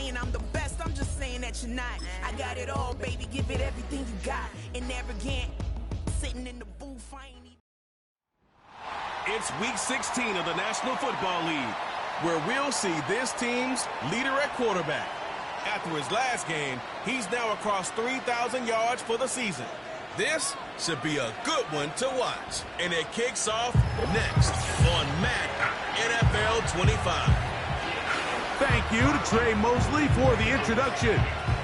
saying I'm the best, I'm just saying that you're not. I got it all, baby, give it everything you got. And arrogant, sitting in the booth, I ain't even... It's week 16 of the National Football League, where we'll see this team's leader at quarterback. After his last game, he's now across 3,000 yards for the season. This should be a good one to watch. And it kicks off next on Madden NFL 25. Thank you to Trey Mosley for the introduction.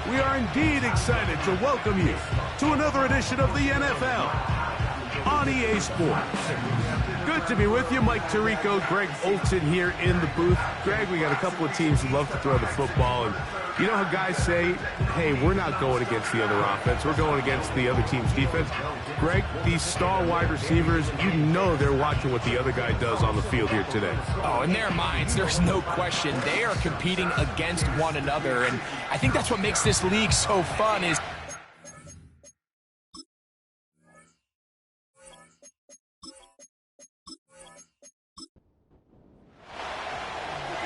We are indeed excited to welcome you to another edition of the NFL on EA Sports. Good to be with you. Mike Tirico, Greg Olson here in the booth. Greg, we got a couple of teams who love to throw the football, and you know how guys say, hey, we're not going against the other offense. We're going against the other team's defense. Greg, these star wide receivers, you know they're watching what the other guy does on the field here today. Oh, in their minds, there's no question. They are competing against one another, and I think that's what makes this league so fun is...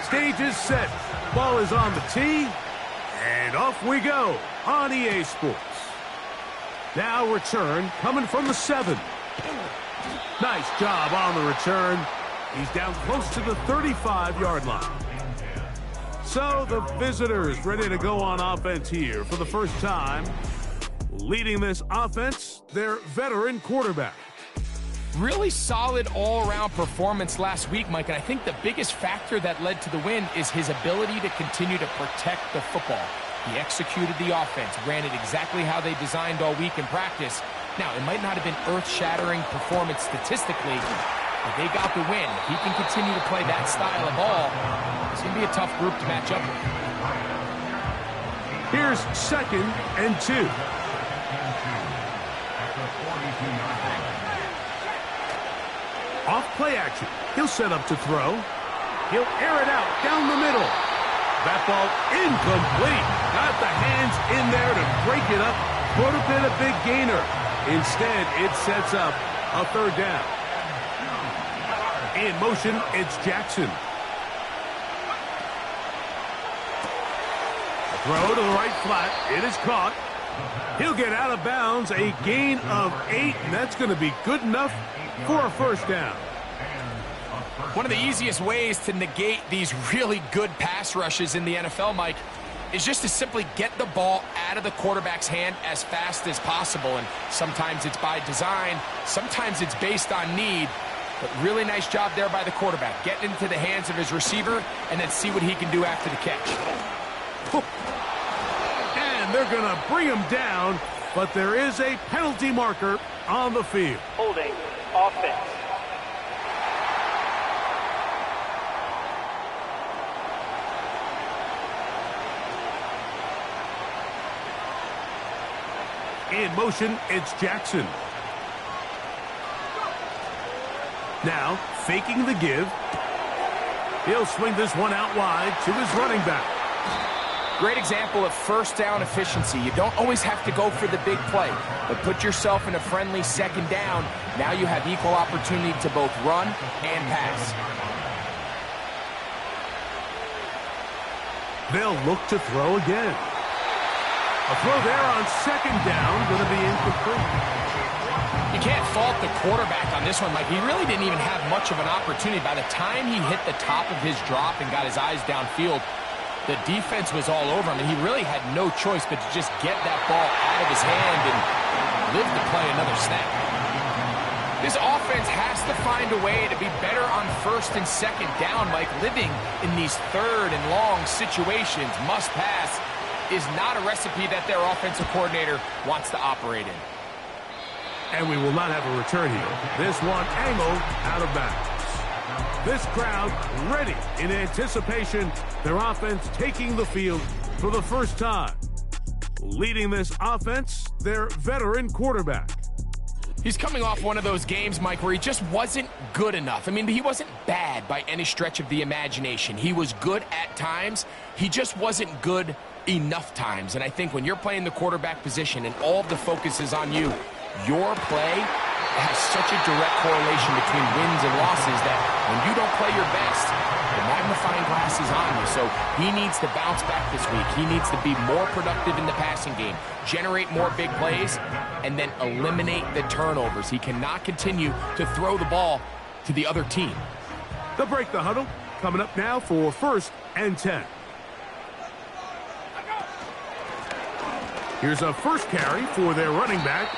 Stage is set. Ball is on the tee. And off we go on EA Sports. Now return coming from the 7. Nice job on the return. He's down close to the 35-yard line. So the visitors ready to go on offense here for the first time. Leading this offense, their veteran quarterback. Really solid all-around performance last week, Mike, and I think the biggest factor that led to the win is his ability to continue to protect the football. He executed the offense, ran it exactly how they designed all week in practice. Now, it might not have been earth-shattering performance statistically, but they got the win. If he can continue to play that style of ball, it's going to be a tough group to match up with. Here's 2nd and 2. Off play action. He'll set up to throw. He'll air it out down the middle. That ball incomplete. Got the hands in there to break it up. Could have been a big gainer. Instead, it sets up a 3rd down. In motion, it's Jackson. A throw to the right flat. It is caught. He'll get out of bounds. A gain of 8, and that's going to be good enough for a 1st down. One of the easiest ways to negate these really good pass rushes in the NFL, Mike, is just to simply get the ball out of the quarterback's hand as fast as possible. And sometimes it's by design, sometimes it's based on need. But really nice job there by the quarterback. Getting into the hands of his receiver and then see what he can do after the catch. And they're going to bring him down, but there is a penalty marker on the field. Holding. Offense. In motion, it's Jackson. Now, faking the give. He'll swing this one out wide to his running back. Great example of 1st down efficiency. You don't always have to go for the big play, but put yourself in a friendly 2nd down. Now you have equal opportunity to both run and pass. They'll look to throw again. A throw there on 2nd down, going to be incomplete. You can't fault the quarterback on this one, Mike. He really didn't even have much of an opportunity. By the time he hit the top of his drop and got his eyes downfield, the defense was all over him, and he really had no choice but to just get that ball out of his hand and live to play another snap. This offense has to find a way to be better on 1st and 2nd down, Mike. Living in these 3rd and long situations, must pass, is not a recipe that their offensive coordinator wants to operate in. And we will not have a return here. This one angled out of bounds. This crowd ready in anticipation. Their offense taking the field for the first time. Leading this offense, their veteran quarterback. He's coming off one of those games, Mike, where he just wasn't good enough. I mean, he wasn't bad by any stretch of the imagination. He was good at times. He just wasn't good enough times. And I think when you're playing the quarterback position and all of the focus is on you, your play has such a direct correlation between wins and losses that when you don't play your best, the magnifying glass is on you. So he needs to bounce back this week. He needs to be more productive in the passing game, generate more big plays, and then eliminate the turnovers. He cannot continue to throw the ball to the other team. They'll break the huddle. Coming up now for 1st and 10. Here's a first carry for their running back,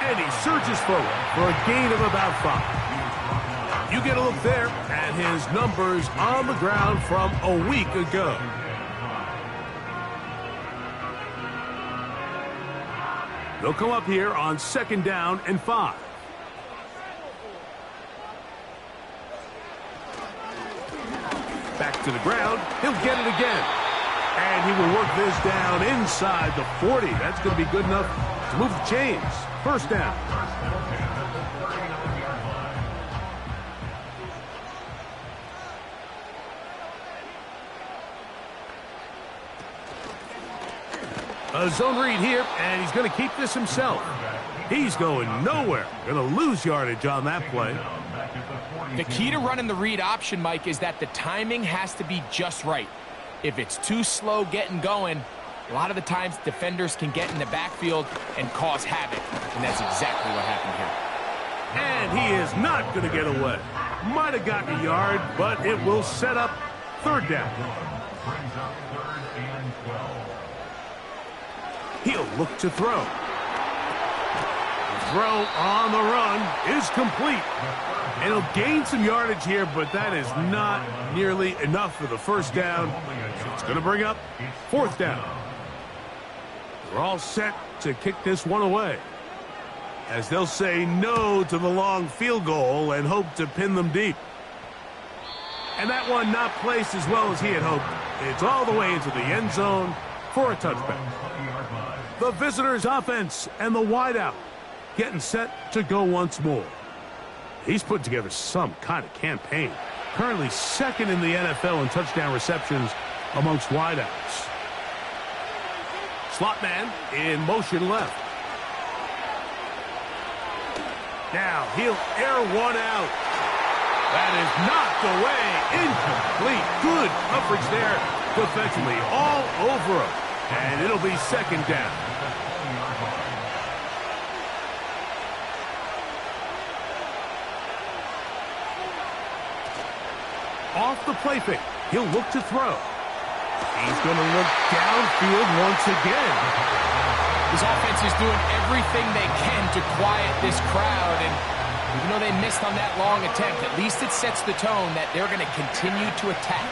and he surges forward for a gain of about 5. You get a look there at his numbers on the ground from a week ago. They'll come up here on 2nd down and 5. Back to the ground. He'll get it again. And he will work this down inside the 40. That's going to be good enough to move the chains. 1st down. A zone read here, and he's going to keep this himself. He's going nowhere. Going to lose yardage on that play. The key to running the read option, Mike, is that the timing has to be just right. If it's too slow getting going, a lot of the times defenders can get in the backfield and cause havoc, and that's exactly what happened here. And he is not going to get away. Might have gotten a yard, but it will set up 3rd down. He'll look to throw. The throw on the run is complete. And he'll gain some yardage here, but that is not nearly enough for the 1st down. So it's going to bring up 4th down. We're all set to kick this one away, as they'll say no to the long field goal and hope to pin them deep. And that one not placed as well as he had hoped. It's all the way into the end zone for a touchback. The visitors' offense and the wideout getting set to go once more. He's put together some kind of campaign. Currently 2nd in the NFL in touchdown receptions amongst wideouts. Slot man in motion left. Now he'll air one out. That is knocked away. Incomplete. Good coverage there defensively. All over him. And it'll be 2nd down. Off the play fake. He'll look to throw. He's going to look downfield once again. This offense is doing everything they can to quiet this crowd, and even though they missed on that long attempt, at least it sets the tone that they're going to continue to attack.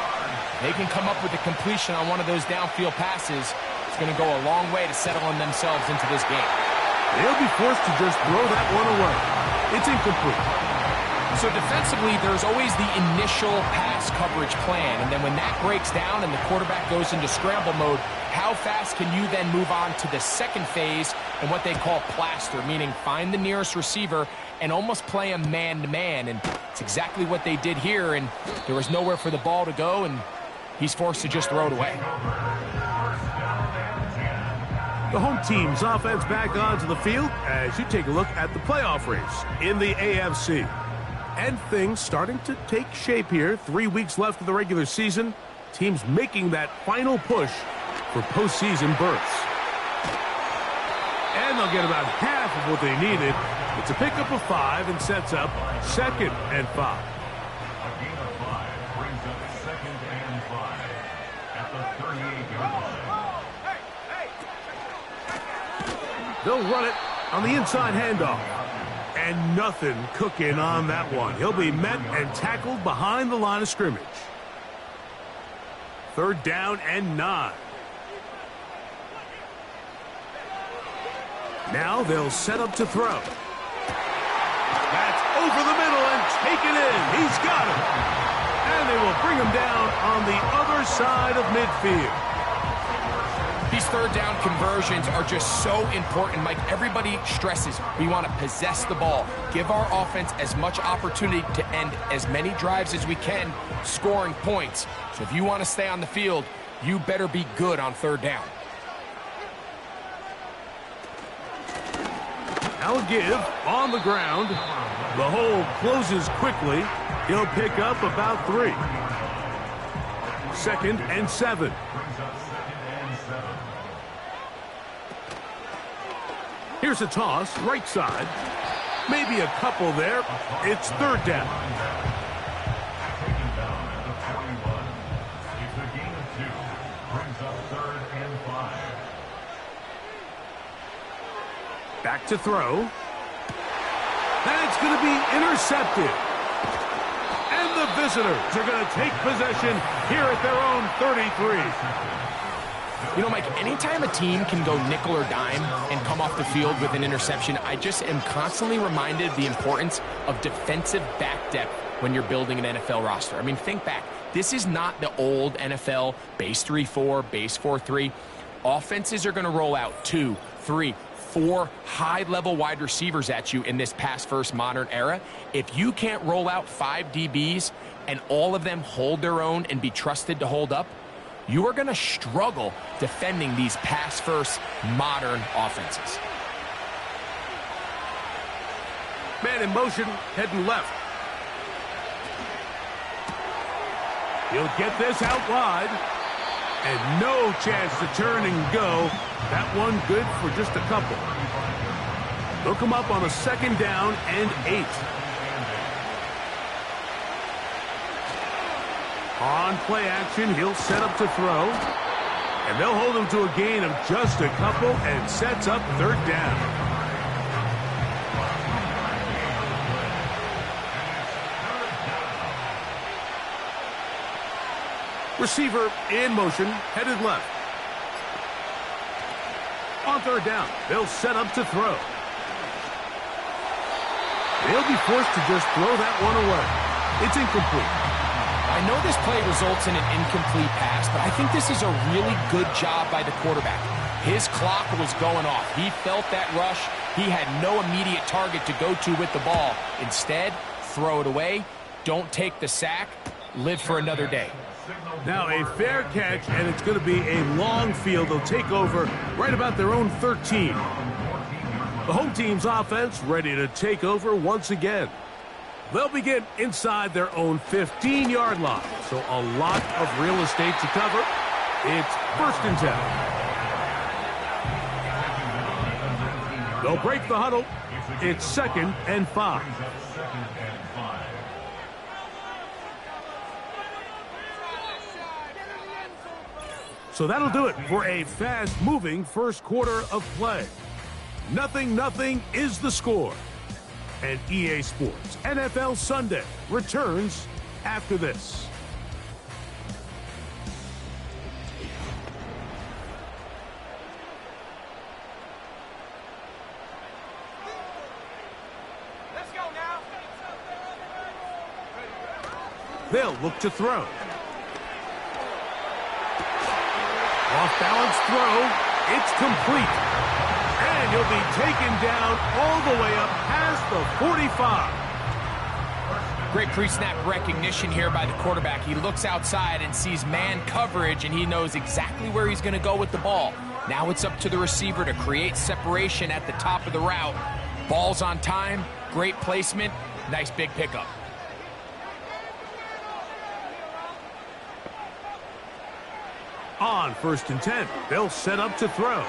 They can come up with a completion on one of those downfield passes. It's going to go a long way to settling themselves into this game. They'll be forced to just throw that one away. It's incomplete. So defensively, there's always the initial pass coverage plan, and then when that breaks down and the quarterback goes into scramble mode, how fast can you then move on to the 2nd phase and what they call plaster, meaning find the nearest receiver and almost play him man-to-man, and it's exactly what they did here, and there was nowhere for the ball to go, and he's forced to just throw it away. The home team's offense back onto the field as you take a look at the playoff race in the AFC. And things starting to take shape here. 3 weeks left of the regular season. Teams making that final push for postseason berths. And they'll get about half of what they needed. It's a pickup of 5 and sets up 2nd and 5. A gain of 5 brings up 2nd and 5 at the 38-yard line. They'll run it on the inside handoff. And nothing cooking on that one. He'll be met and tackled behind the line of scrimmage. 3rd down and 9. Now they'll set up to throw. That's over the middle and taken in. He's got it. And they will bring him down on the other side of midfield. These 3rd down conversions are just so important, Mike. Everybody stresses we want to possess the ball, give our offense as much opportunity to end as many drives as we can, scoring points. So if you want to stay on the field, you better be good on 3rd down. Now a give on the ground. The hole closes quickly. He'll pick up about 3. 2nd and 7. Here's a toss, right side. Maybe a couple there. It's 3rd down. Taken down at the 41. It's a gain of 2. Brings up 3rd and 5. Back to throw. That's going to be intercepted. And the visitors are going to take possession here at their own 33. You know, Mike, anytime a team can go nickel or dime and come off the field with an interception, I just am constantly reminded of the importance of defensive back depth when you're building an NFL roster. I mean, think back. This is not the old NFL base 3-4, base 4-3. Offenses are going to roll out 2, 3, 4 high-level wide receivers at you in this pass-first modern era. If you can't roll out 5 DBs and all of them hold their own and be trusted to hold up, you are going to struggle defending these pass-first modern offenses. Man in motion, heading left. He'll get this out wide. And no chance to turn and go. That one good for just a couple. They'll come up on a 2nd down and 8. On play action, he'll set up to throw. And they'll hold him to a gain of just a couple and sets up 3rd down. Receiver in motion, headed left. On 3rd down, they'll set up to throw. They'll be forced to just throw that one away. It's incomplete. I know this play results in an incomplete pass, but I think this is a really good job by the quarterback. His clock was going off. He felt that rush. He had no immediate target to go to with the ball. Instead, throw it away. Don't take the sack. Live for another day. Now a fair catch, and it's going to be a long field. They'll take over right about their own 13. The home team's offense ready to take over once again. They'll begin inside their own 15-yard line, so a lot of real estate to cover. It's 1st and 10. They'll break the huddle. It's 2nd and 5. So that'll do it for a fast-moving first quarter of play. 0-0 is the score. And EA Sports NFL Sunday returns after this. Let's go now. They'll look to throw. Off-balance throw. It's complete. And he'll be taken down all the way up past the 45. Great pre-snap recognition here by the quarterback. He looks outside and sees man coverage, and he knows exactly where he's going to go with the ball. Now it's up to the receiver to create separation at the top of the route. Ball's on time, great placement, nice big pickup. On 1st and 10, they'll set up to throw.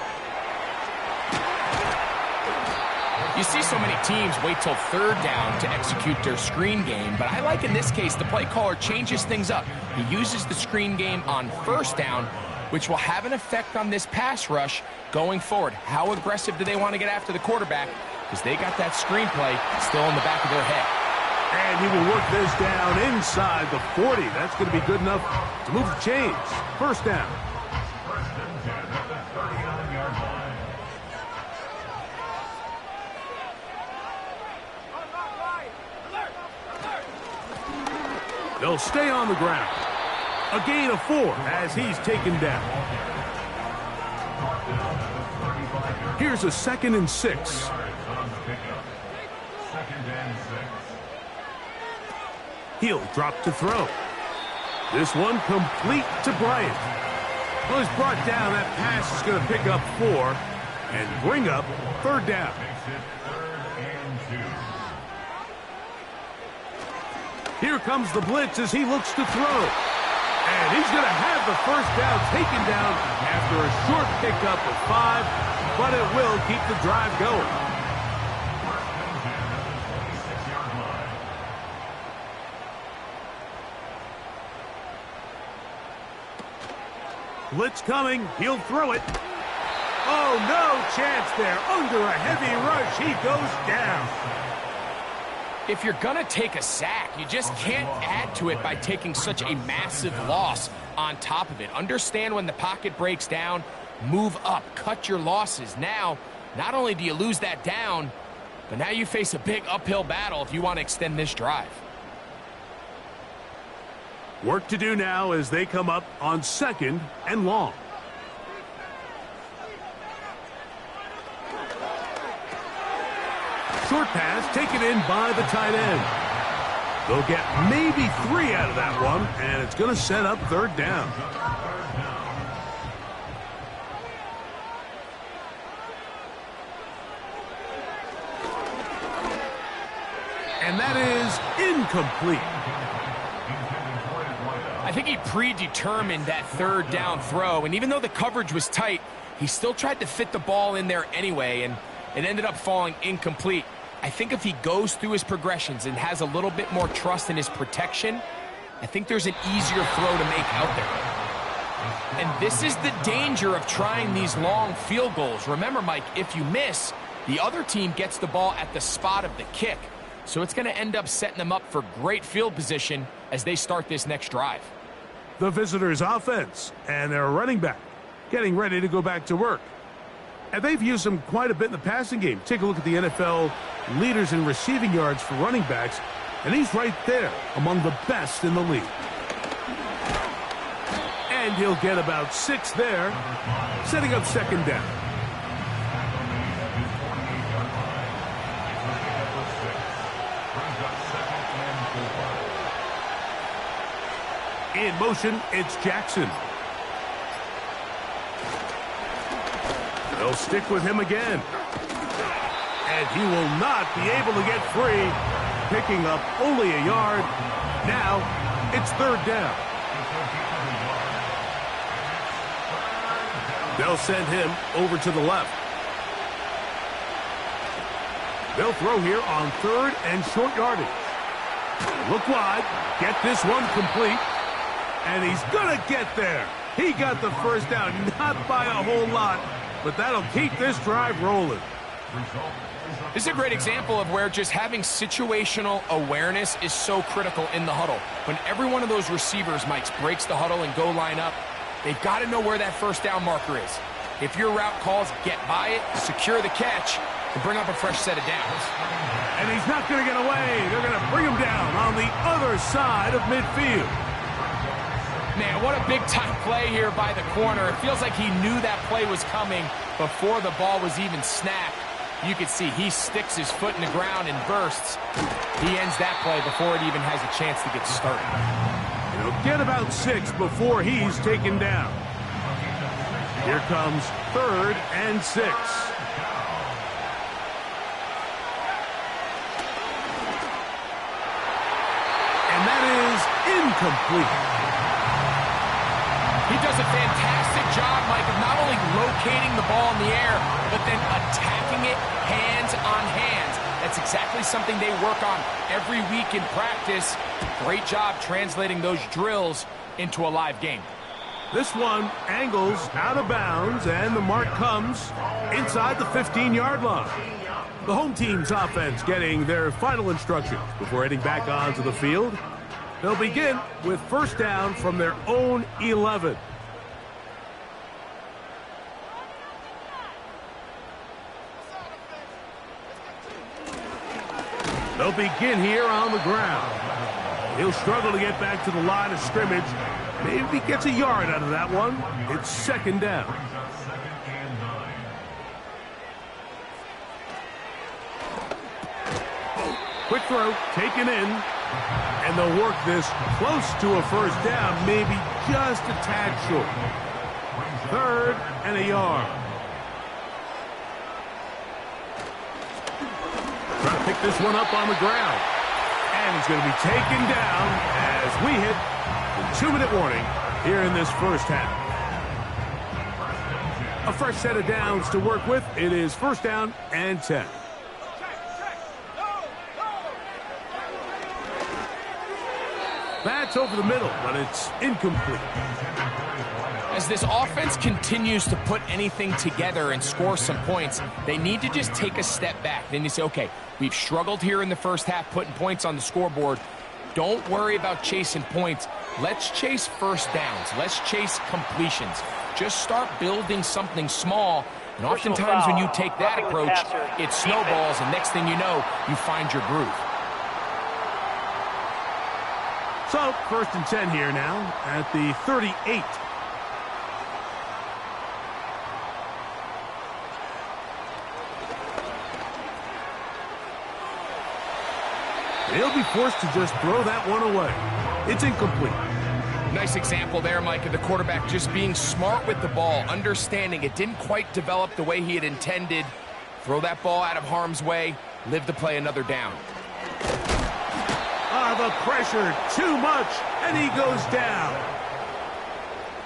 You see so many teams wait till 3rd down to execute their screen game, but I like in this case the play caller changes things up. He uses the screen game on 1st down, which will have an effect on this pass rush going forward. How aggressive do they want to get after the quarterback? Because they got that screen play still in the back of their head. And he will work this down inside the 40. That's going to be good enough to move the chains. 1st down. They'll stay on the ground. A gain of 4 as he's taken down. Here's a 2nd and 6. He'll drop to throw. This one complete to Bryant. Well, he's brought down. That pass is going to pick up 4. and bring up third down. Makes it 3rd and 2. Here comes the blitz as he looks to throw. And he's going to have the first down taken down after a short pickup of 5, but it will keep the drive going. Blitz coming. He'll throw it. Oh, no chance there. Under a heavy rush, he goes down. If you're going to take a sack, you just can't add to it by taking such a massive loss on top of it. Understand when the pocket breaks down, move up, cut your losses. Now, not only do you lose that down, but now you face a big uphill battle if you want to extend this drive. Work to do now as they come up on 2nd and long. Short pass taken in by the tight end. They'll get maybe 3 out of that one, and it's going to set up third down. And that is incomplete. I think he predetermined that third down throw, and even though the coverage was tight, he still tried to fit the ball in there anyway, and it ended up falling incomplete. I think if he goes through his progressions and has a little bit more trust in his protection, I think there's an easier throw to make out there. And this is the danger of trying these long field goals. Remember, Mike, if you miss, the other team gets the ball at the spot of the kick. So it's going to end up setting them up for great field position as they start this next drive. The visitors' offense and their running back getting ready to go back to work. And they've used him quite a bit in the passing game. Take a look at the NFL leaders in receiving yards for running backs, and he's right there among the best in the league. And he'll get about 6 there, setting up 2nd down. In motion, it's Jackson. They'll stick with him again. And he will not be able to get free, picking up only a yard. Now, it's third down. They'll send him over to the left. They'll throw here on 3rd and short yardage. Look wide, get this one complete. And he's going to get there. He got the first down, not by a whole lot, but that'll keep this drive rolling. This is a great example of where just having situational awareness is so critical in the huddle. When every one of those receivers, Mike, breaks the huddle and go line up, they've got to know where that first down marker is. If your route calls, get by it, secure the catch, and bring up a fresh set of downs. And he's not going to get away. They're going to bring him down on the other side of midfield. Man, what a big-time play here by the corner. It feels like he knew that play was coming before the ball was even snapped. You can see he sticks his foot in the ground and bursts. He ends that play before it even has a chance to get started. He'll get about 6 before he's taken down. Here comes 3rd and 6. And that is incomplete. He does a fantastic job, Mike, of not only locating the ball in the air, but then attacking it hands on hands. That's exactly something they work on every week in practice. Great job translating those drills into a live game. This one angles out of bounds, and the mark comes inside the 15-yard line. The home team's offense getting their final instructions before heading back onto the field. They'll begin with first down from their own 11. They'll begin here on the ground. He'll struggle to get back to the line of scrimmage. Maybe gets a yard out of that one. It's 2nd down. Quick throw, taken in. And they'll work this close to a first down, maybe just a tad short. 3rd and a yard. this one up on the ground. And he's going to be taken down as we hit the 2-minute warning here in this first half. A fresh set of downs to work with. It is 1st down and 10. That's over the middle, but it's incomplete. As this offense continues to put anything together and score some points, they need to just take a step back. Then you say, okay, we've struggled here in the first half putting points on the scoreboard. Don't worry about chasing points. Let's chase first downs. Let's chase completions. Just start building something small. And oftentimes when you take that approach, it snowballs, and next thing you know, you find your groove. So, 1st and 10 here now at the 38. They'll be forced to just throw that one away. It's incomplete. Nice example there, Mike, of the quarterback just being smart with the ball, understanding it didn't quite develop the way he had intended. Throw that ball out of harm's way, live to play another down. The pressure, too much, and he goes down.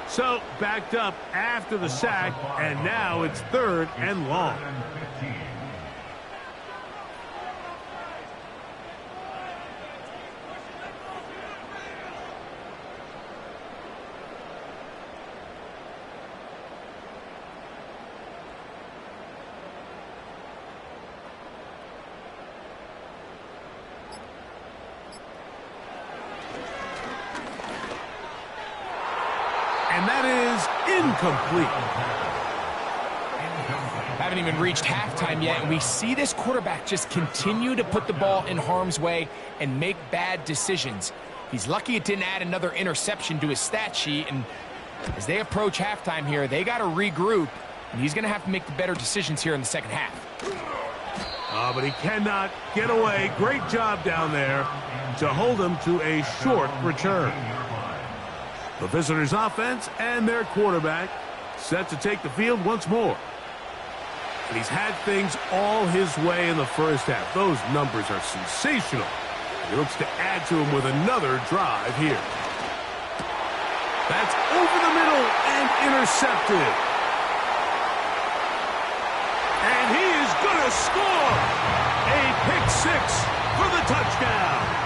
So, backed up after the sack, and now it's 3rd and long. And that is incomplete. Haven't even reached halftime yet, and we see this quarterback just continue to put the ball in harm's way and make bad decisions. He's lucky it didn't add another interception to his stat sheet, and as they approach halftime here, they got to regroup, and he's going to have to make the better decisions here in the second half. But he cannot get away. Great job down there to hold him to a short return. The visitors' offense and their quarterback set to take the field once more. And he's had things all his way in the first half. Those numbers are sensational. He looks to add to them with another drive here. That's over the middle and intercepted. And he is going to score a pick-6 for the touchdown.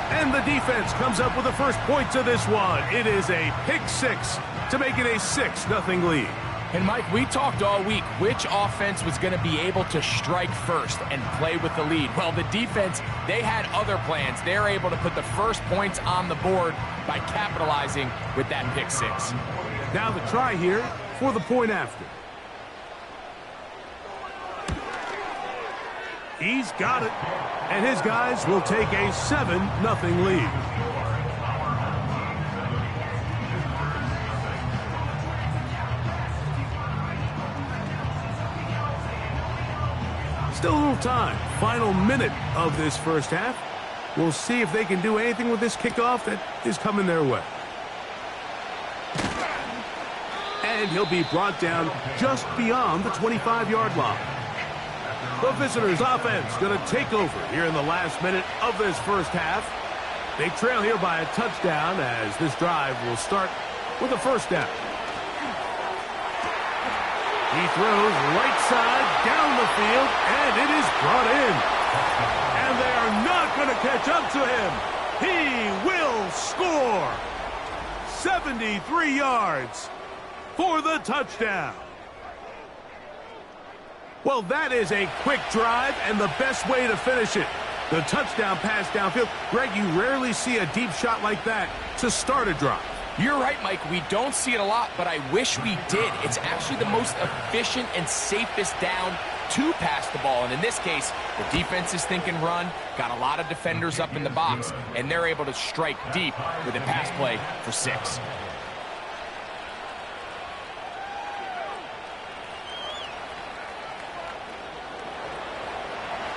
And the defense comes up with the first points of this one. It is a pick-6 to make it a 6-0 lead. And, Mike, we talked all week which offense was going to be able to strike first and play with the lead. Well, the defense, they had other plans. They're able to put the first points on the board by capitalizing with that pick-6. Now the try here for the point after. He's got it. And his guys will take a 7-0 lead. Still a little time. Final minute of this first half. We'll see if they can do anything with this kickoff that is coming their way. And he'll be brought down just beyond the 25-yard line. The visitors' offense going to take over here in the last minute of this first half. They trail here by a touchdown as this drive will start with a first down. He throws right side down the field, and it is brought in. And they are not going to catch up to him. He will score 73 yards for the touchdown. Well, that is a quick drive and the best way to finish it. The touchdown pass downfield. Greg, you rarely see a deep shot like that to start a drive. You're right, Mike. We don't see it a lot, but I wish we did. It's actually the most efficient and safest down to pass the ball. And in this case, the defense is thinking run, got a lot of defenders up in the box, and they're able to strike deep with a pass play for 6.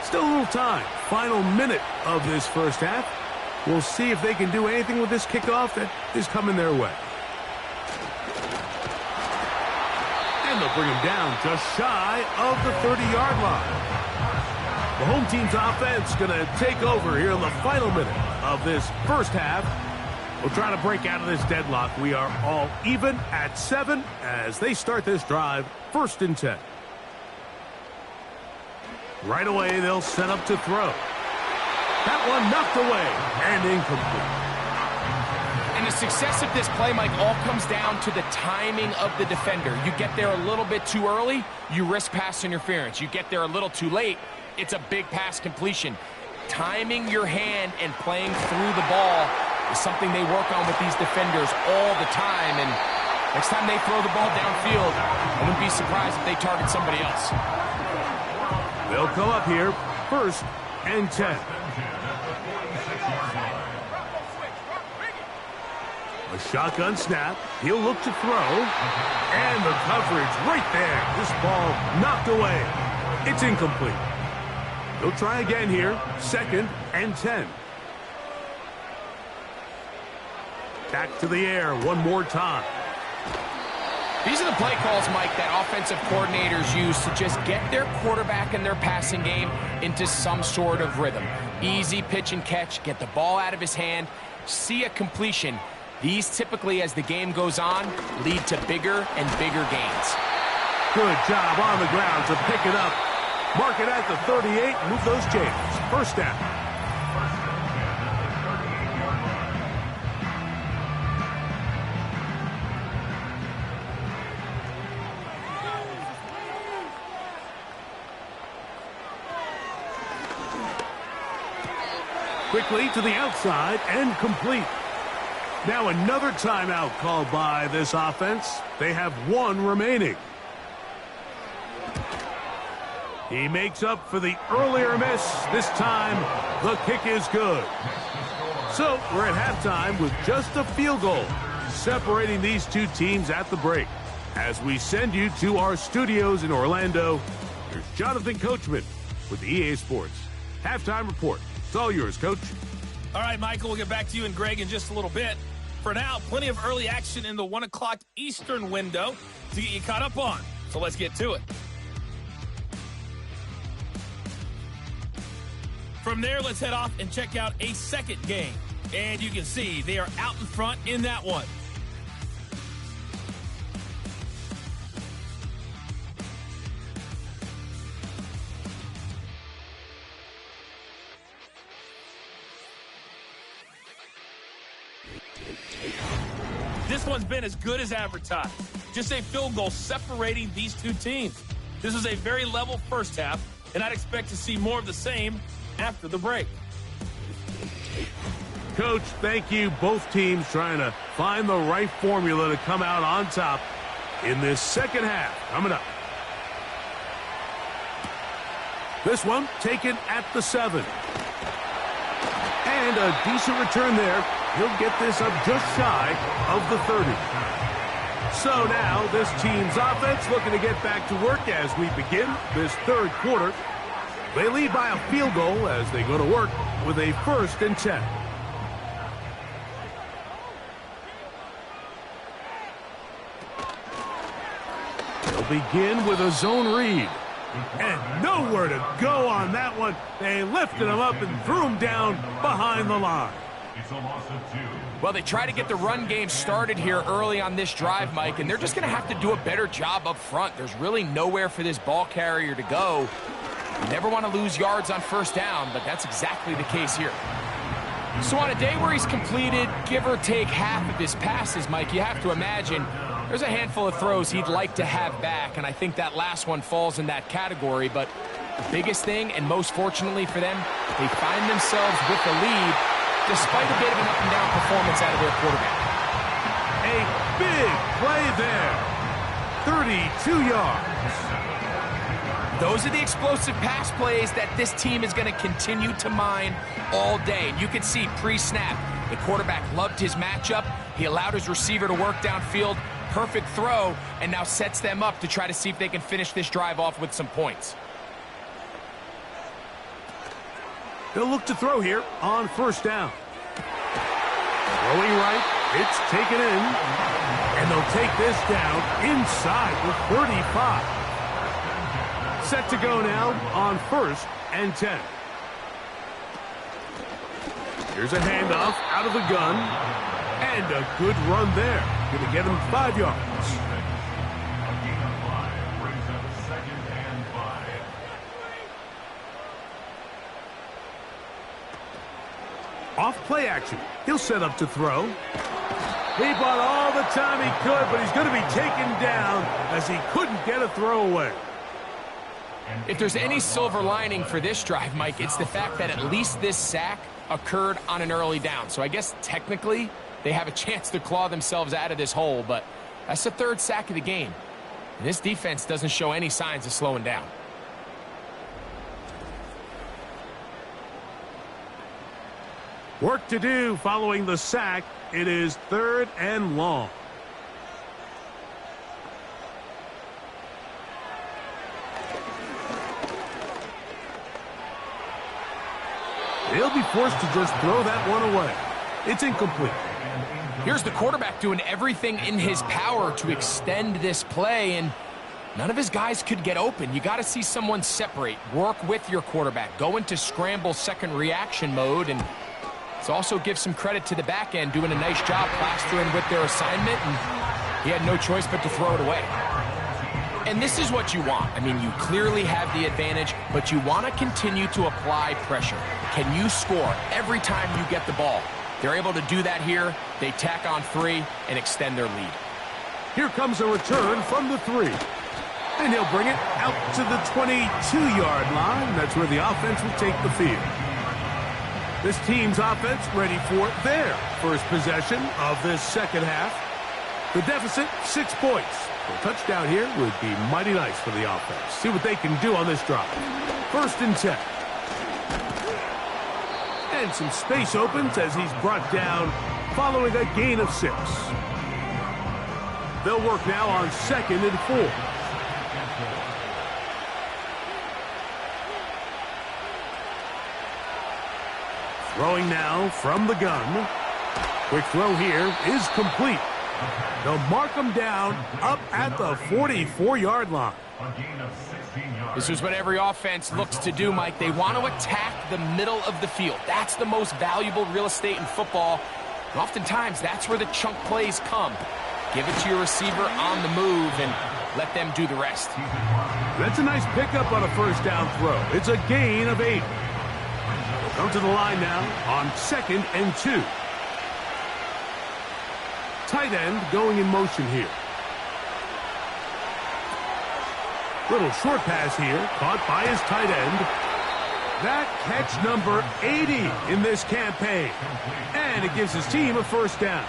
Still a little time. Final minute of this first half. We'll see if they can do anything with this kickoff that is coming their way. And they'll bring him down just shy of the 30-yard line. The home team's offense going to take over here in the final minute of this first half. We'll try to break out of this deadlock. We are all even at 7 as they start this drive, 1st and 10. Right away, they'll set up to throw. That one knocked away and incomplete. And the success of this play, Mike, all comes down to the timing of the defender. You get there a little bit too early, you risk pass interference. You get there a little too late, it's a big pass completion. Timing your hand and playing through the ball is something they work on with these defenders all the time. And next time they throw the ball downfield, I wouldn't be surprised if they target somebody else. They'll come up here, 1st and 10. A shotgun snap. He'll look to throw. And the coverage right there. This ball knocked away. It's incomplete. They'll try again here. 2nd and 10. Back to the air one more time. These are the play calls, Mike, that offensive coordinators use to just get their quarterback and their passing game into some sort of rhythm. Easy pitch and catch, get the ball out of his hand, see a completion. These typically, as the game goes on, lead to bigger and bigger gains. Good job on the ground to pick it up. Mark it at the 38, move those chains. 1st down. Quickly to the outside and complete. Now another timeout called by this offense. They have 1 remaining. He makes up for the earlier miss. This time, the kick is good. So we're at halftime with just a field goal separating these two teams at the break. As we send you to our studios in Orlando, here's Jonathan Coachman with the EA Sports Halftime Report. It's all yours, Coach. All right, Michael, we'll get back to you and Greg in just a little bit. For now, plenty of early action in the 1 o'clock Eastern window to get you caught up on. So let's get to it. From there, let's head off and check out a second game. And you can see they are out in front in that one. This one's been as good as advertised. Just a field goal separating these two teams. This was a very level first half, and I'd expect to see more of the same after the break. Coach, thank you. Both teams trying to find the right formula to come out on top in this second half. Coming up. This one taken at the 7. And a decent return there. He'll get this up just shy of the 30. So now this team's offense looking to get back to work as we begin this 3rd quarter. They lead by a field goal as they go to work with a 1st and 10. They'll begin with a zone read. And nowhere to go on that one. They lifted him up and threw him down behind the line. It's a loss of 2. Well, they try to get the run game started here early on this drive, Mike, and they're just going to have to do a better job up front. There's really nowhere for this ball carrier to go. You never want to lose yards on 1st down, but that's exactly the case here. So on a day where he's completed, give or take half of his passes, Mike, you have to imagine there's a handful of throws he'd like to have back, and I think that last one falls in that category. But the biggest thing, and most fortunately for them, they find themselves with the lead despite a bit of an up-and-down performance out of their quarterback. A big play there. 32 yards. Those are the explosive pass plays that this team is going to continue to mine all day. And you can see pre-snap, the quarterback loved his matchup. He allowed his receiver to work downfield. Perfect throw, and now sets them up to try to see if they can finish this drive off with some points. They'll look to throw here on 1st down. Throwing right, it's taken in, and they'll take this down inside the 35. Set to go now on 1st and 10. Here's a handoff out of the gun. And a good run there. Going to get him 5 yards. A gain of 5 brings up 2nd and 5. Off play action. He'll set up to throw. He bought all the time he could, but he's going to be taken down as he couldn't get a throwaway. If there's any silver lining for this drive, Mike, it's the fact that at least this sack occurred on an early down. So I guess technically they have a chance to claw themselves out of this hole, but that's the 3rd sack of the game. And this defense doesn't show any signs of slowing down. Work to do following the sack. It is 3rd and long. They'll be forced to just throw that one away. It's incomplete. Here's the quarterback doing everything in his power to extend this play, and none of his guys could get open. You got to see someone separate, work with your quarterback, go into scramble second reaction mode, and let's also give some credit to the back end doing a nice job plastering with their assignment, and he had no choice but to throw it away. And this is what you want. I mean, you clearly have the advantage, but you want to continue to apply pressure. Can you score every time you get the ball? They're able to do that here. They tack on 3 and extend their lead. Here comes a return from the 3. And he'll bring it out to the 22-yard line. That's where the offense will take the field. This team's offense ready for their first possession of this second half. The deficit, 6 points. A touchdown here would be mighty nice for the offense. See what they can do on this drive. 1st and 10. And some space opens as he's brought down following a gain of 6. They'll work now on 2nd and 4. Throwing now from the gun. Quick throw here is complete. They'll mark him down up at the 44-yard line. This is what every offense looks to do, Mike. They want to attack the middle of the field. That's the most valuable real estate in football. And oftentimes, that's where the chunk plays come. Give it to your receiver on the move and let them do the rest. That's a nice pickup on a 1st down throw. It's a gain of 8. Come to the line now on 2nd and 2. Tight end going in motion here. Little short pass here, caught by his tight end. That catch number 80 in this campaign. And it gives his team a 1st down.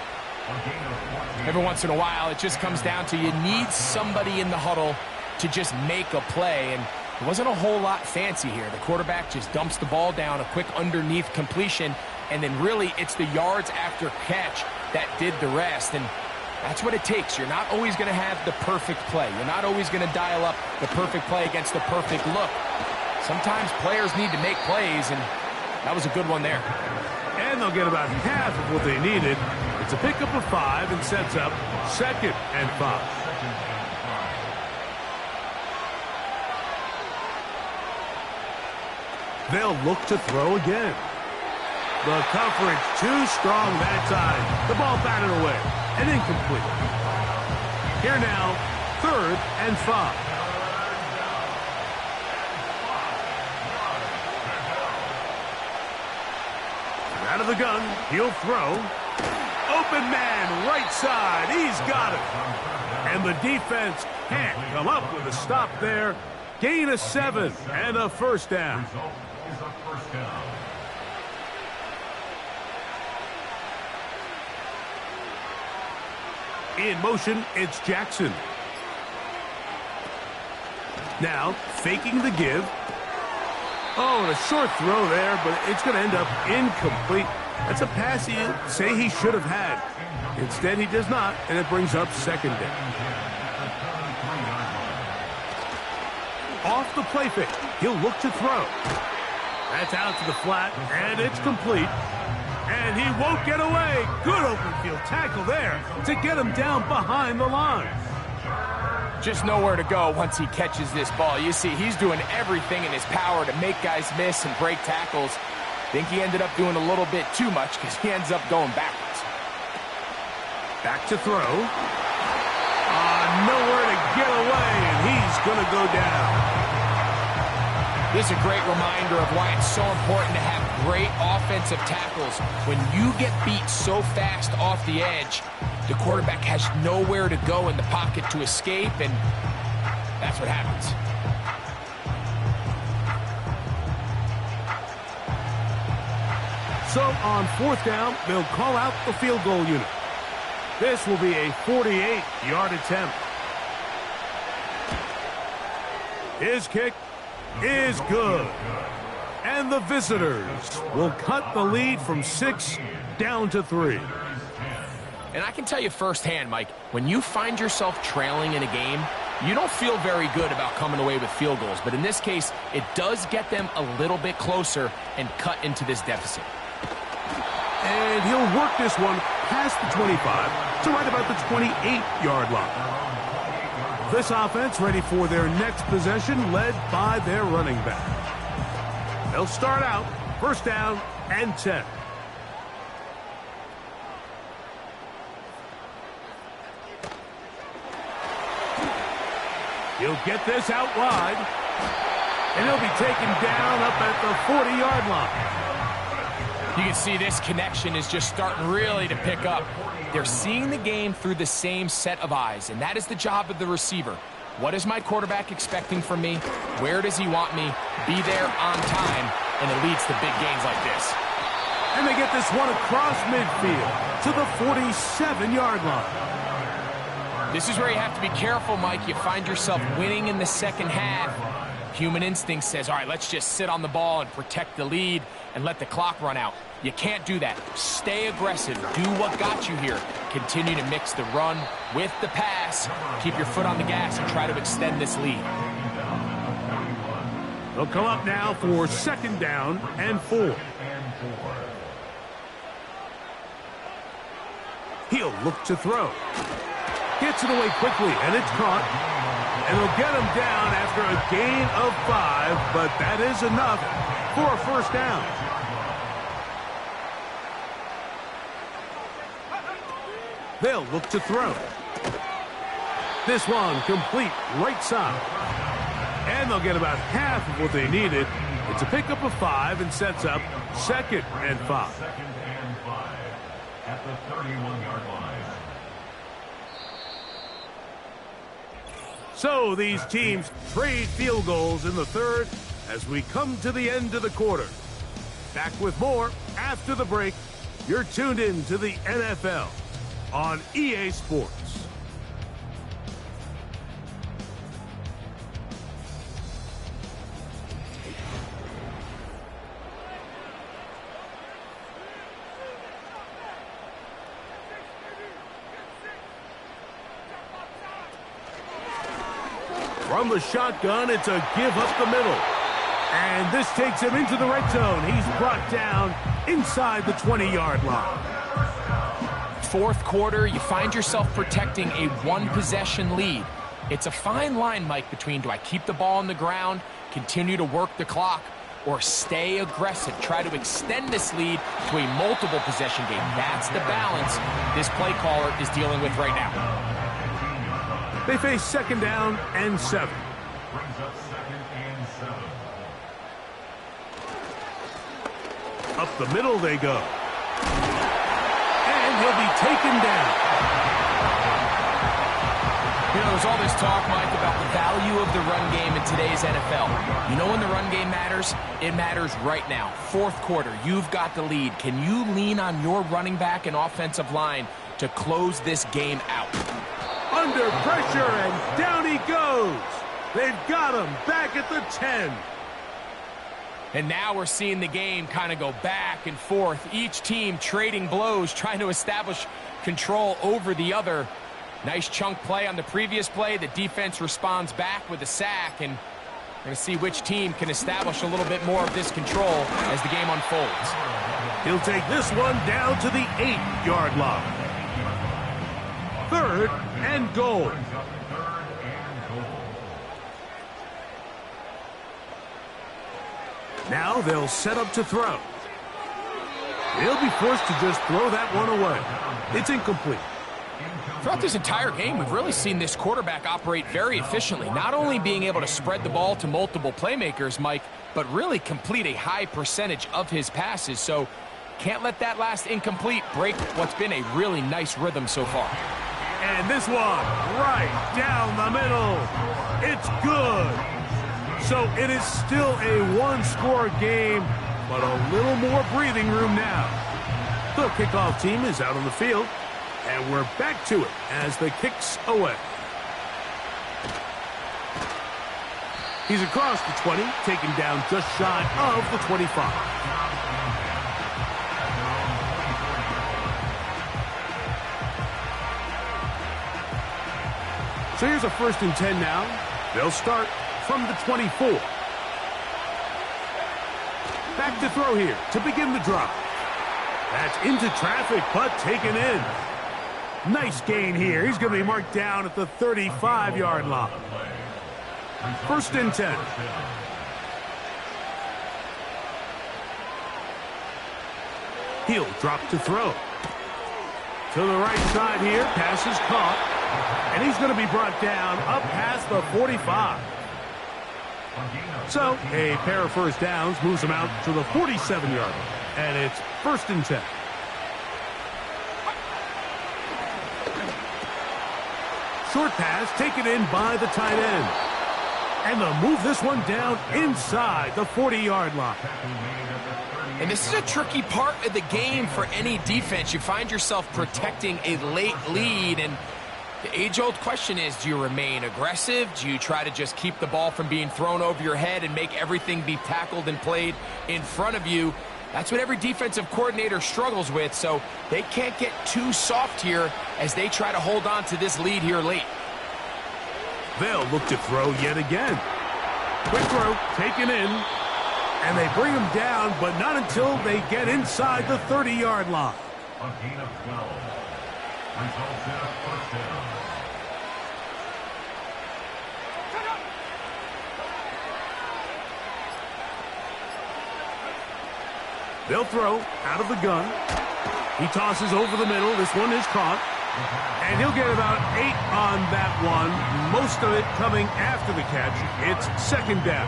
Every once in a while, it just comes down to you need somebody in the huddle to just make a play. And it wasn't a whole lot fancy here. The quarterback just dumps the ball down, a quick underneath completion, and then really it's the yards after catch that did the rest. And that's what it takes. You're not always going to have the perfect play. You're not always going to dial up the perfect play against the perfect look. Sometimes players need to make plays, and that was a good one there. And they'll get about half of what they needed. It's a pickup of 5 and sets up 2nd and 5. They'll look to throw again. The coverage too strong that time. The ball batted away and incomplete. Here now, 3rd and 5. Out of the gun, he'll throw. Open man, right side, he's got it. And the defense can't come up with a stop there. Gain of 7 and a 1st down. In motion, it's Jackson. Now, faking the give. Oh, and a short throw there, but it's going to end up incomplete. That's a pass he'd say he should have had. Instead, he does not, and it brings up 2nd down. Off the play fake, he'll look to throw. That's out to the flat, and it's complete. And he won't get away. Good open field tackle there to get him down behind the line. Just nowhere to go once he catches this ball. You see, he's doing everything in his power to make guys miss and break tackles. Think he ended up doing a little bit too much because he ends up going backwards. Back to throw. Nowhere to get away, and he's going to go down. This is a great reminder of why it's so important to have great offensive tackles. When you get beat so fast off the edge, the quarterback has nowhere to go in the pocket to escape, and that's what happens. So on 4th down, they'll call out the field goal unit. This will be a 48-yard attempt. His kick is good. And the visitors will cut the lead from 6 down to 3. And I can tell you firsthand, Mike, when you find yourself trailing in a game, you don't feel very good about coming away with field goals. But in this case, it does get them a little bit closer and cut into this deficit. And he'll work this one past the 25 to right about the 28-yard line. This offense ready for their next possession, led by their running back. They'll start out 1st down and 10. He'll get this out wide, and he'll be taken down up at the 40-yard line. You can see this connection is just starting really to pick up. They're seeing the game through the same set of eyes, and that is the job of the receiver. What is my quarterback expecting from me? Where does he want me? Be there on time, and it leads to big gains like this. And they get this one across midfield to the 47-yard line. This is where you have to be careful, Mike. You find yourself winning in the second half. Human instinct says, all right, let's just sit on the ball and protect the lead and let the clock run out. You can't do that. Stay aggressive. Do what got you here. Continue to mix the run with the pass. Keep your foot on the gas and try to extend this lead. They'll come up now for 2nd down and 4. He'll look to throw. Gets it away quickly, and it's caught. And they'll get him down after a gain of 5, but that is enough for a 1st down. They'll look to throw. This one complete right side. And they'll get about half of what they needed. It's a pickup of 5 and sets up 2nd and 5. 2nd and 5 at the 31-yard line. So these teams trade field goals in the 3rd as we come to the end of the quarter. Back with more after the break. You're tuned in to the NFL on EA Sports. From the shotgun, it's a give up the middle. And this takes him into the red zone. He's brought down inside the 20-yard line. 4th quarter, you find yourself protecting a 1-possession lead. It's a fine line, Mike, between do I keep the ball on the ground, continue to work the clock, or stay aggressive, try to extend this lead to a multiple possession game. That's the balance this play caller is dealing with right now. They face 2nd down and 7. Brings up 2nd and 7. Up the middle they go. And he'll be taken down. You know, there's all this talk, Mike, about the value of the run game in today's NFL. You know when the run game matters? It matters right now. 4th quarter, you've got the lead. Can you lean on your running back and offensive line to close this game out? Under pressure, and down he goes. They've got him back at the 10. And now we're seeing the game kind of go back and forth. Each team trading blows, trying to establish control over the other. Nice chunk play on the previous play. The defense responds back with a sack, and we're going to see which team can establish a little bit more of this control as the game unfolds. He'll take this one down to the 8-yard line. 3rd and goal. Now they'll set up to throw. They'll be forced to just throw that one away. It's incomplete. Throughout this entire game, we've really seen this quarterback operate very efficiently, not only being able to spread the ball to multiple playmakers, Mike, but really complete a high percentage of his passes. So can't let that last incomplete break what's been a really nice rhythm so far. And this one, right down the middle. It's good. So it is still a one-score game, but a little more breathing room now. The kickoff team is out on the field, and we're back to it as the kick's away. He's across the 20, taken down just shy of the 25. So here's a 1st and 10 now. They'll start from the 24. Back to throw here to begin the drive. That's into traffic, but taken in. Nice gain here. He's going to be marked down at the 35-yard line. 1st and 10. He'll drop to throw. To the right side here. Pass is caught. And he's going to be brought down up past the 45. So a pair of 1st downs moves him out to the 47-yard line. And it's 1st and 10. Short pass taken in by the tight end. And they'll move this one down inside the 40-yard line. And this is a tricky part of the game for any defense. You find yourself protecting a late lead, and the age-old question is, do you remain aggressive? Do you try to just keep the ball from being thrown over your head and make everything be tackled and played in front of you? That's what every defensive coordinator struggles with, so they can't get too soft here as they try to hold on to this lead here late. They'll look to throw yet again. Quick throw, taken in, and they bring him down, but not until they get inside the 30-yard line. A gain of 12. Results in a 1st down. They'll throw out of the gun. He tosses over the middle. This one is caught. And he'll get about 8 on that one. Most of it coming after the catch. It's 2nd down.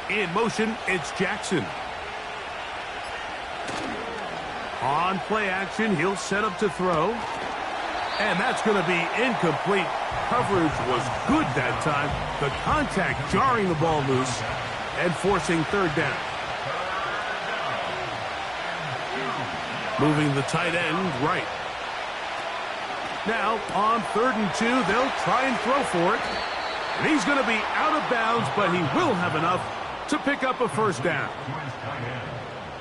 In motion, it's Jackson. On play action, he'll set up to throw. And that's going to be incomplete. Coverage was good that time. The contact jarring the ball loose and forcing 3rd down. Moving the tight end right. Now on 3rd and 2, they'll try and throw for it. And he's going to be out of bounds, but he will have enough to pick up a 1st down.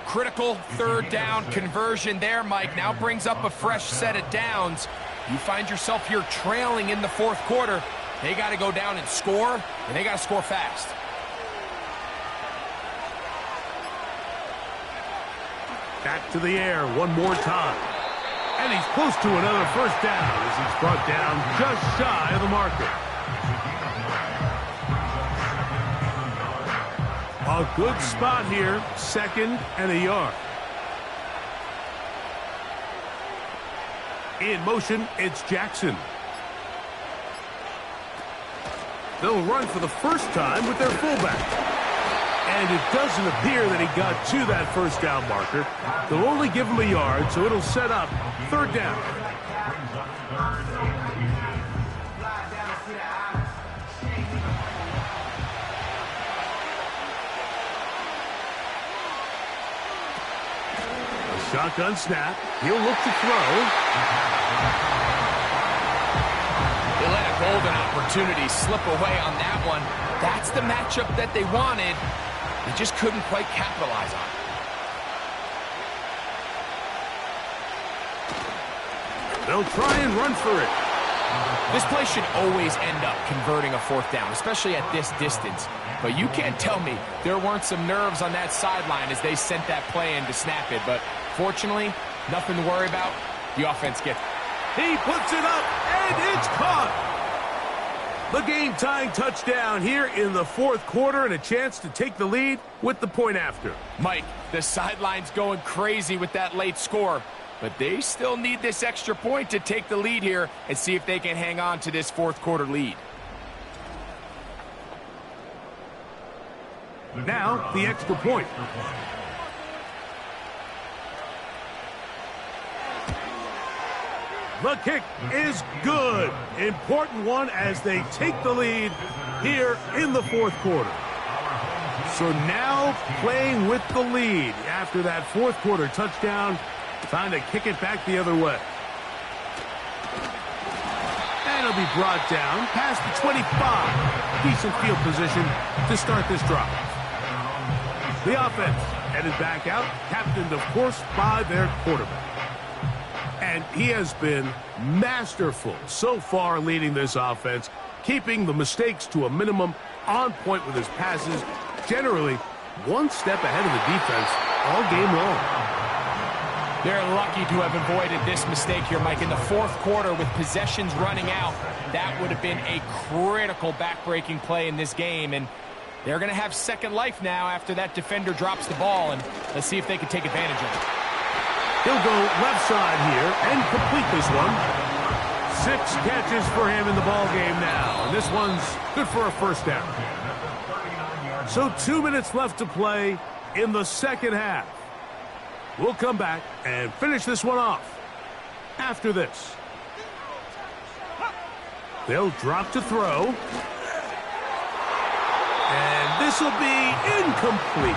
Critical 3rd down conversion there, Mike. Now brings up a fresh set of downs. You find yourself here trailing in the 4th quarter. They got to go down and score, and they got to score fast. Back to the air one more time. And he's close to another 1st down as he's brought down just shy of the marker. A good spot here, 2nd and a yard. In motion, it's Jackson. They'll run for the first time with their fullback. And it doesn't appear that he got to that 1st down marker. They'll only give him a yard, so it'll set up 3rd down. A shotgun snap. He'll look to throw. They let a golden opportunity slip away on that one. That's the matchup that they wanted. They just couldn't quite capitalize on it. They'll try and run for it. This play should always end up converting a 4th down, especially at this distance. But you can't tell me there weren't some nerves on that sideline as they sent that play in to snap it. But fortunately, nothing to worry about. The offense gets it. He puts it up, and it's caught. The game-tying touchdown here in the fourth quarter and a chance to take the lead with the point after. Mike, the sideline's going crazy with that late score, but they still need this extra point to take the lead here and see if they can hang on to this fourth quarter lead. Now, the extra point. The kick is good. Important one as they take the lead here in the fourth quarter. So now playing with the lead after that fourth quarter touchdown. Time to kick it back the other way. And it'll be brought down past the 25. Decent field position to start this drive. The offense headed back out, captained, of course, by their quarterback. And he has been masterful so far leading this offense, keeping the mistakes to a minimum, on point with his passes, generally one step ahead of the defense all game long. They're lucky to have avoided this mistake here, Mike. In the fourth quarter with possessions running out, that would have been a critical back-breaking play in this game, and they're going to have second life now after that defender drops the ball, and let's see if they can take advantage of it. He'll go left side here and complete this one. 6 catches for him in the ball game now. And this one's good for a first down. So 2 minutes left to play in the second half. We'll come back and finish this one off after this. They'll drop to throw. And this will be incomplete.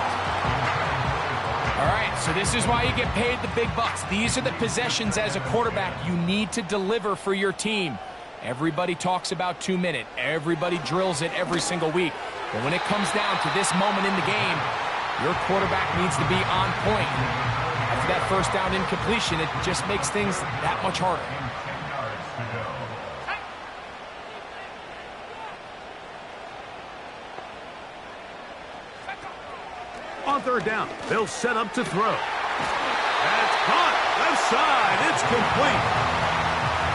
All right, so this is why you get paid the big bucks. These are the possessions as a quarterback you need to deliver for your team. Everybody talks about 2 minutes. Everybody drills it every single week. But when it comes down to this moment in the game, your quarterback needs to be on point. After that first down incompletion, it just makes things that much harder. On third down, they'll set up to throw. That's caught. Left side. It's complete.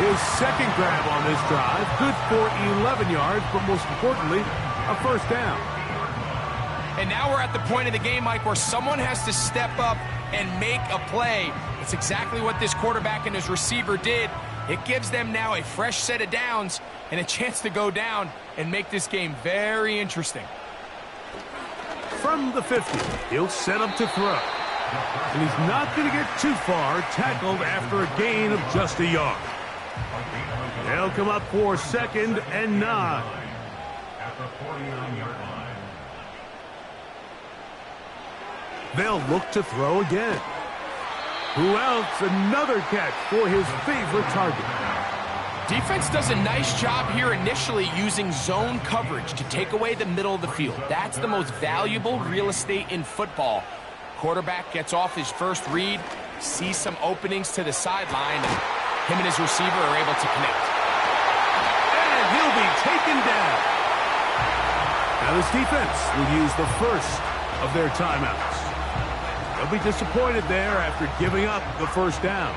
His second grab on this drive. Good for 11 yards, but most importantly, a first down. And now we're at the point of the game, Mike, where someone has to step up and make a play. It's exactly what this quarterback and his receiver did. It gives them now a fresh set of downs and a chance to go down and make this game very interesting. From the 50, he'll set up to throw. And he's not going to get too far, tackled after a gain of just a yard. They'll come up for 2nd and 9. At the 49-yard line. They'll look to throw again. Who else? Another catch for his favorite target. Defense does a nice job here initially using zone coverage to take away the middle of the field. That's the most valuable real estate in football. Quarterback gets off his first read, sees some openings to the sideline, and him and his receiver are able to connect. And he'll be taken down. Now this defense will use the first of their timeouts. They'll be disappointed there after giving up the first down.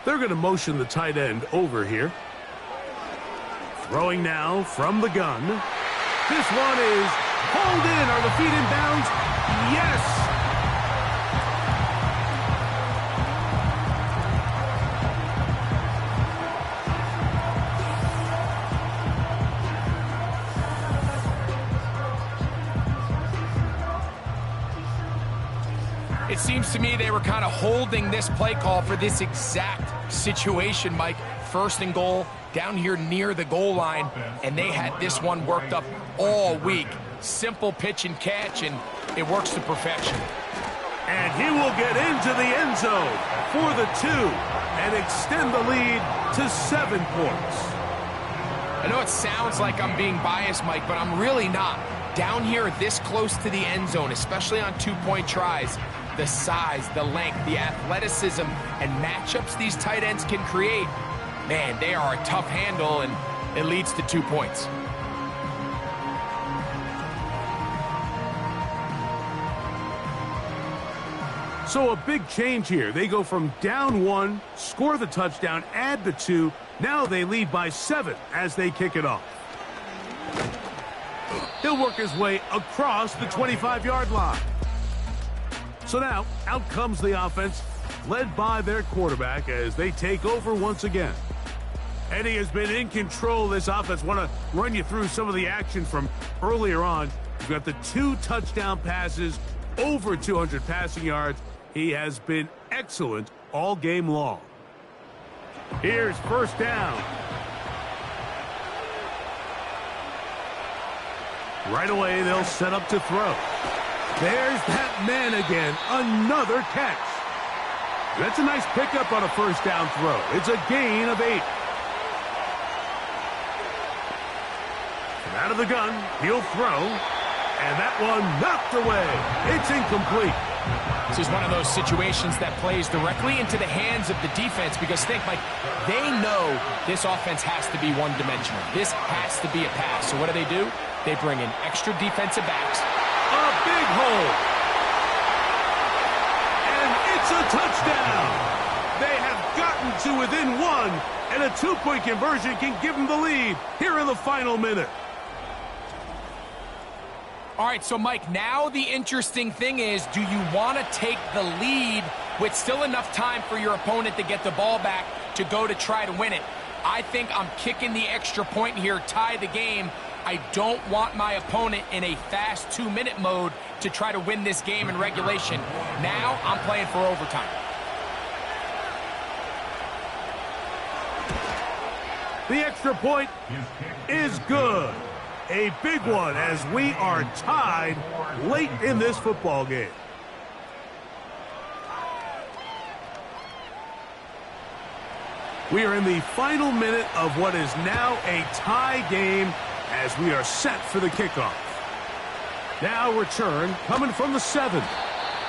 They're going to motion the tight end over here. Throwing now from the gun. This one is hauled in. Are the feet in bounds? Yes! It seems to me they were kind of holding this play call for this exact situation, Mike. 1st and goal, down here near the goal line, and they had this one worked up all week. Simple pitch and catch, and it works to perfection. And he will get into the end zone for the 2 and extend the lead to 7 points. I know it sounds like I'm being biased, Mike, but I'm really not. Down here this close to the end zone, especially on 2-point tries, the size, the length, the athleticism, and matchups these tight ends can create, man, they are a tough handle, and it leads to 2 points. So a big change here. They go from down 1, score the touchdown, add the 2. Now they lead by 7 as they kick it off. He'll work his way across the 25-yard line. So now, out comes the offense, led by their quarterback as they take over once again. And he has been in control of this offense. Want to run you through some of the action from earlier on. You've got the 2 touchdown passes, over 200 passing yards. He has been excellent all game long. Here's first down. Right away, they'll set up to throw. There's that man again. Another catch. That's a nice pickup on a first down throw. It's a gain of 8. And out of the gun, he'll throw. And that one knocked away. It's incomplete. This is one of those situations that plays directly into the hands of the defense because think, Mike, they know this offense has to be one-dimensional. This has to be a pass. So what do? They bring in extra defensive backs. A big hole. And it's a touchdown. They have gotten to within 1, and a 2-point conversion can give them the lead here in the final minute. All right, so Mike, now the interesting thing is, do you want to take the lead with still enough time for your opponent to get the ball back to go to try to win it? I think I'm kicking the extra point here, tie the game. I don't want my opponent in a fast 2-minute mode to try to win this game in regulation. Now I'm playing for overtime. The extra point is good. A big one as we are tied late in this football game. We are in the final minute of what is now a tie game as we are set for the kickoff. Now return coming from the 7.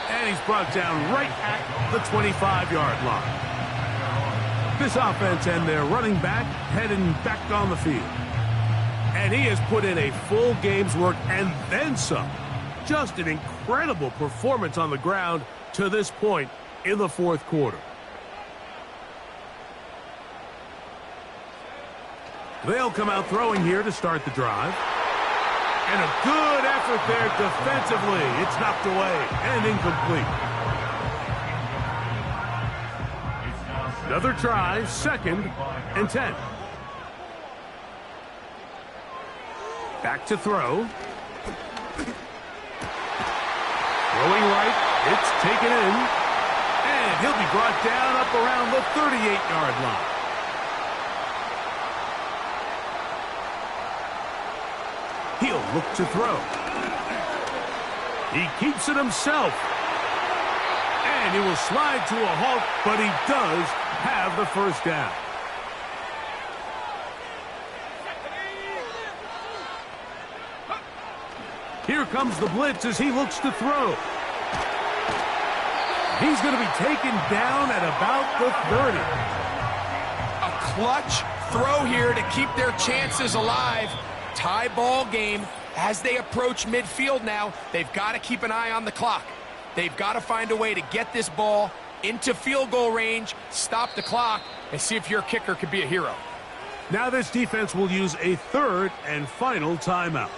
And he's brought down right at the 25-yard line. This offense and their running back heading back on the field. And he has put in a full game's work and then some. Just an incredible performance on the ground to this point in the fourth quarter. They'll come out throwing here to start the drive. And a good effort there defensively. It's knocked away and incomplete. Another try, 2nd and 10. Back to throw. Throwing right, it's taken in. And he'll be brought down up around the 38-yard line. He'll look to throw. He keeps it himself. And he will slide to a halt, but he does have the first down. Here comes the blitz as he looks to throw. He's going to be taken down at about the 30. A clutch throw here to keep their chances alive. Tie ball game as they approach midfield now. They've got to keep an eye on the clock. They've got to find a way to get this ball into field goal range, stop the clock, and see if your kicker could be a hero. Now this defense will use a 3rd and final timeout.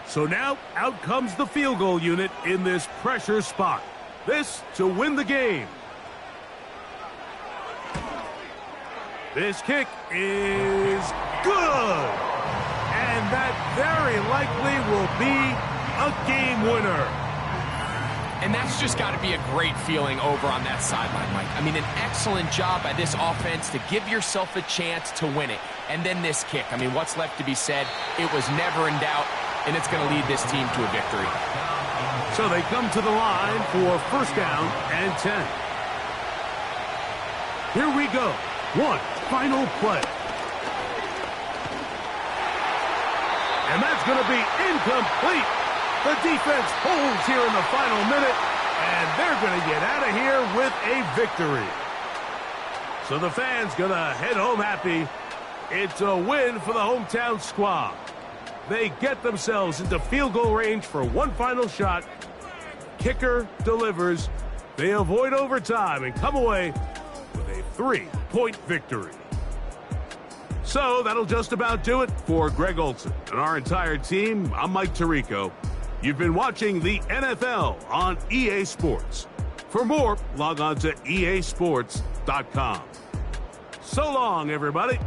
So now, out comes the field goal unit in this pressure spot. This to win the game. This kick is good. And that very likely will be a game winner. And that's just got to be a great feeling over on that sideline, Mike. I mean, an excellent job by this offense to give yourself a chance to win it. And then this kick. I mean, what's left to be said? It was never in doubt. And it's going to lead this team to a victory. So they come to the line for first down and 10. Here we go. One final play. And that's going to be incomplete. The defense holds here in the final minute, and they're going to get out of here with a victory. So the fans going to head home happy. It's a win for the hometown squad. They get themselves into field goal range for one final shot. Kicker delivers. They avoid overtime and come away with a 3-point victory. So that'll just about do it for Greg Olson and our entire team. I'm Mike Tirico. You've been watching the NFL on EA Sports. For more, log on to easports.com. So long, everybody.